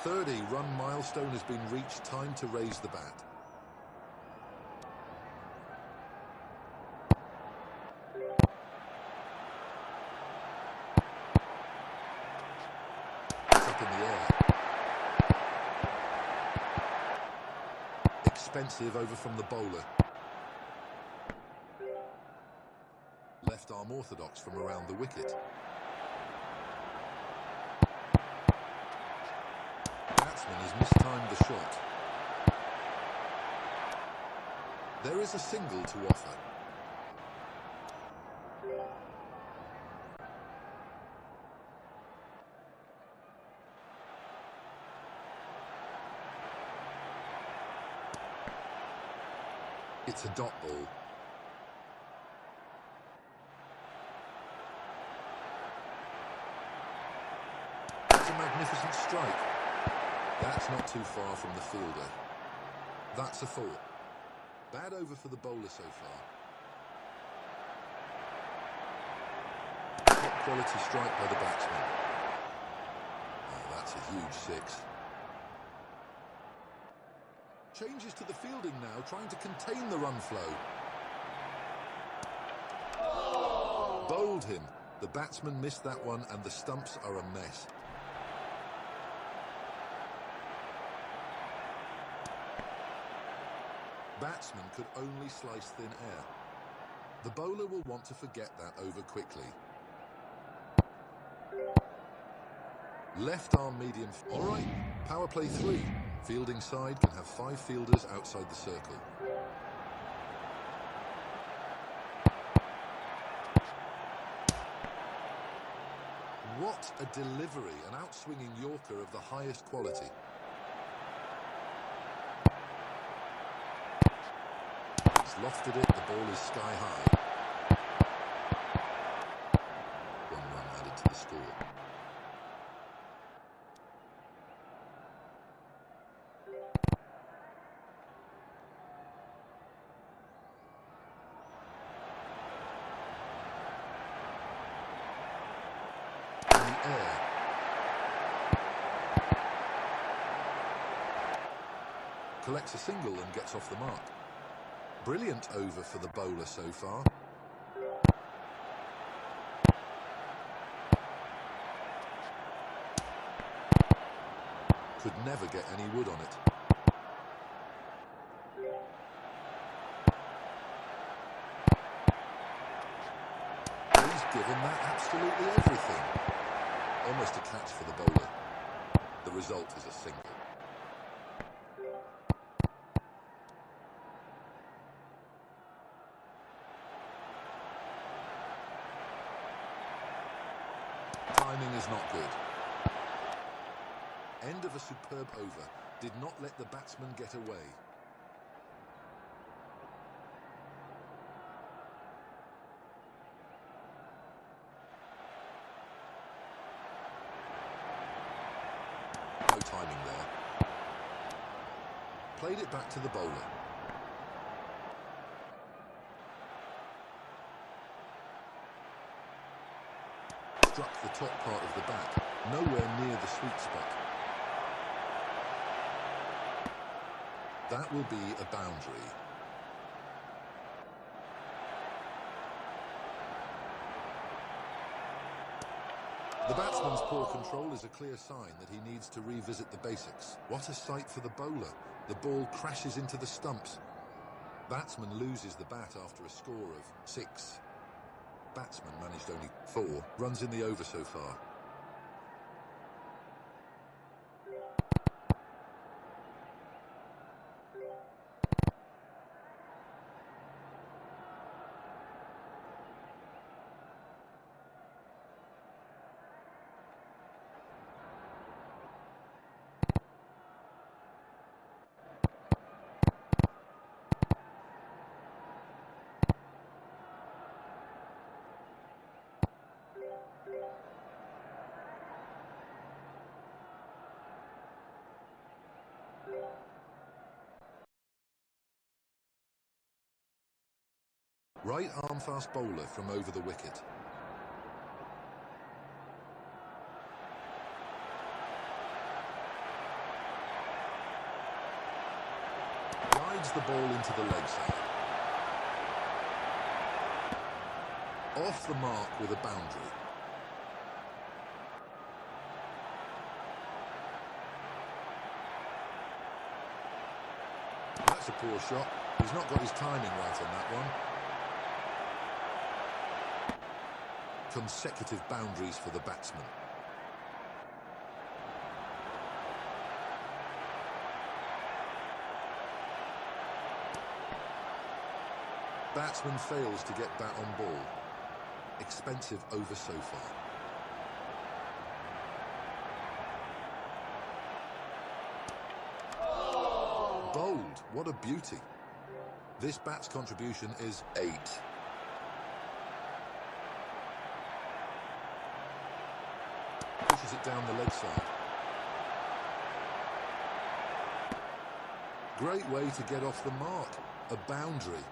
30 run milestone has been reached. Time to raise the bat. It's up in the air. Expensive over from the bowler. Left arm orthodox from around the wicket. Batsman has mistimed the shot. There is a single to offer. It's a dot ball. It's a magnificent strike. That's not too far from the fielder. That's a 4. Bad over for the bowler so far. Top quality strike by the batsman. Oh, that's a huge 6. Changes to the fielding now, trying to contain the run flow. Bowled him. The batsman missed that one and the stumps are a mess. Batsman could only slice thin air. The bowler will want to forget that over quickly. Left arm medium. All right, power play 3. Fielding side can have 5 fielders outside the circle. What a delivery, an outswinging Yorker of the highest quality. Lofted it, the ball is sky high. 1 run added to the score. In the air. Collects a single and gets off the mark. Brilliant over for the bowler so far. Could never get any wood on it. He's given that absolutely everything. Almost a catch for the bowler. The result is a single. Timing is not good. End of a superb over. Did not let the batsman get away. No timing there. Played it back to the bowler. Struck the top part of the bat, nowhere near the sweet spot. That will be a boundary. The batsman's poor control is a clear sign that he needs to revisit the basics. What a sight for the bowler. The ball crashes into the stumps. Batsman loses the bat after a score of 6. Batsman managed only 4 runs in the over so far. Right arm fast bowler from over the wicket. feeds the ball into the leg side. Off the mark with a boundary. That's a poor shot. He's not got his timing right on that one. Consecutive boundaries for the batsman. Batsman fails to get bat on ball. Expensive over so far. Bowled, what a beauty. This bat's contribution is 8. Pushes it down the leg side. Great way to get off the mark. A boundary.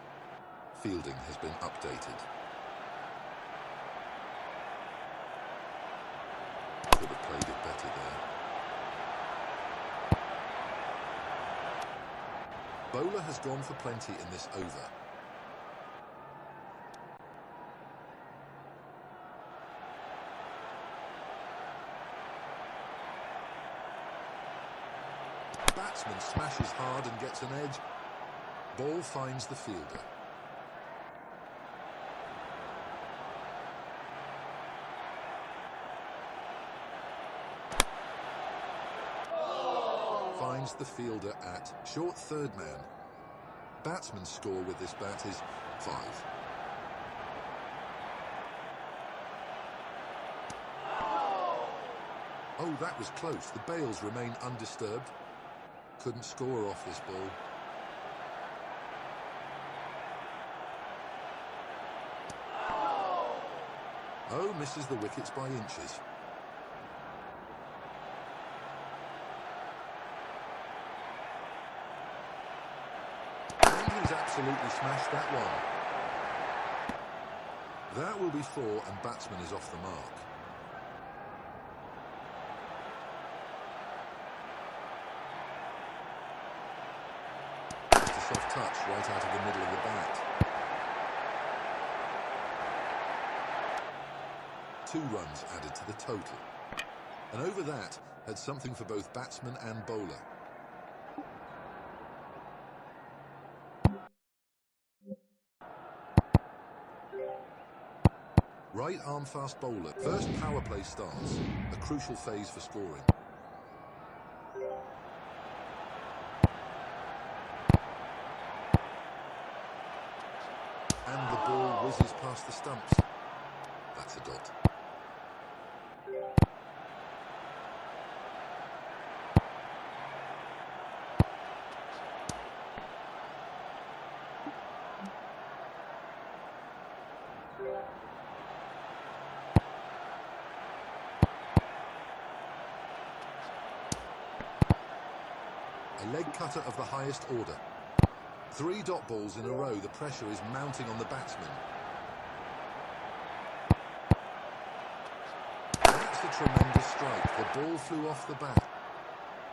Fielding has been updated. Could have played it better there. Bowler has gone for plenty in this over. Batsman smashes hard and gets an edge. Ball finds the fielder. Finds the fielder at short third man. Batsman's score with this bat is 5. Oh, that was close. The bails remain undisturbed. Couldn't score off this ball. Oh, misses the wickets by inches. Absolutely smashed that one. That will be 4 and batsman is off the mark. Just a soft touch right out of the middle of the bat. 2 runs added to the total. And over that had something for both batsman and bowler. Right arm fast bowler. First power play starts. A crucial phase for scoring. And the ball whizzes past the stumps. That's a dot. A leg cutter of the highest order. 3 dot balls in a row. The pressure is mounting on the batsman. That's a tremendous strike. The ball flew off the bat.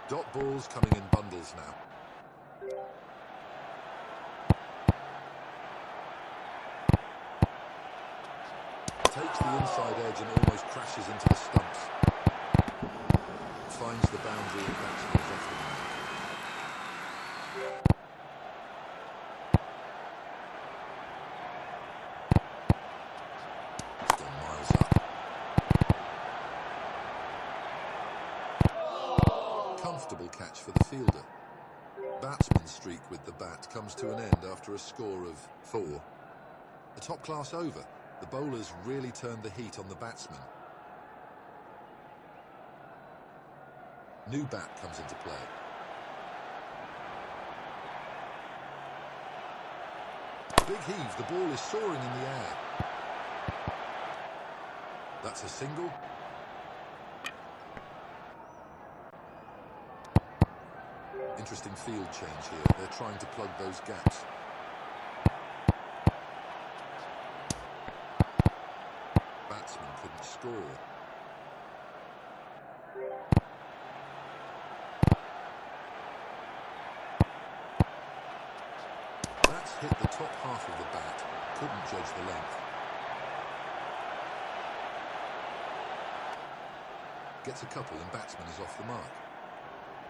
Dot balls coming in bundles now. Takes the inside edge and almost crashes into the stumps. Finds the boundary and batsman is off the mark. It's gone miles up. Comfortable catch for the fielder. Batsman's streak with the bat comes to an end after a score of 4. A top-class over. The bowlers really turned the heat on the batsman. New bat comes into play. Big heave, the ball is soaring in the air. That's a single. Interesting field change here. They're trying to plug those gaps. Batsman couldn't score. hit the top half of the bat, couldn't judge the length. Gets a couple and batsman is off the mark.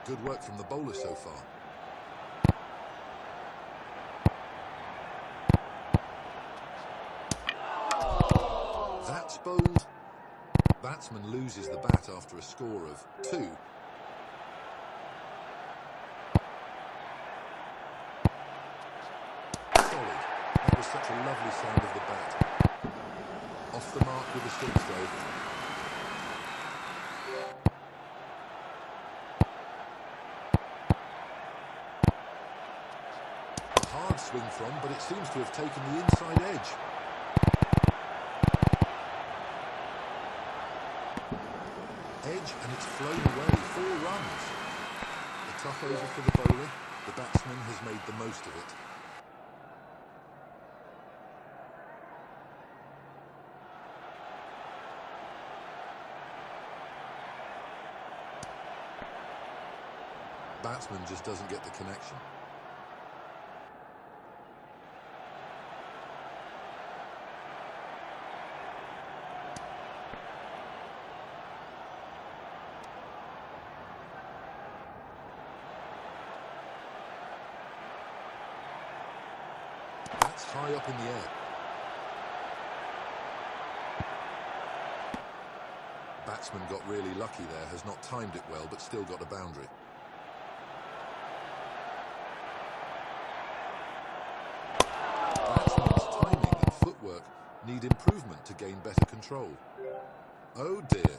Good work from the bowler so far. That's bowled. Batsman loses the bat after a score of 2. Solid. That was such a lovely sound of the bat. Off the mark with a six throw. A hard swing from, but it seems to have taken the inside edge. Edge and it's flown away. 4 runs. A tough over for the bowler. The batsman has made the most of it. Batsman just doesn't get the connection. That's high up in the air. Batsman got really lucky there, has not timed it well, but still got a boundary. Batsman's timing and footwork need improvement to gain better control. Oh dear,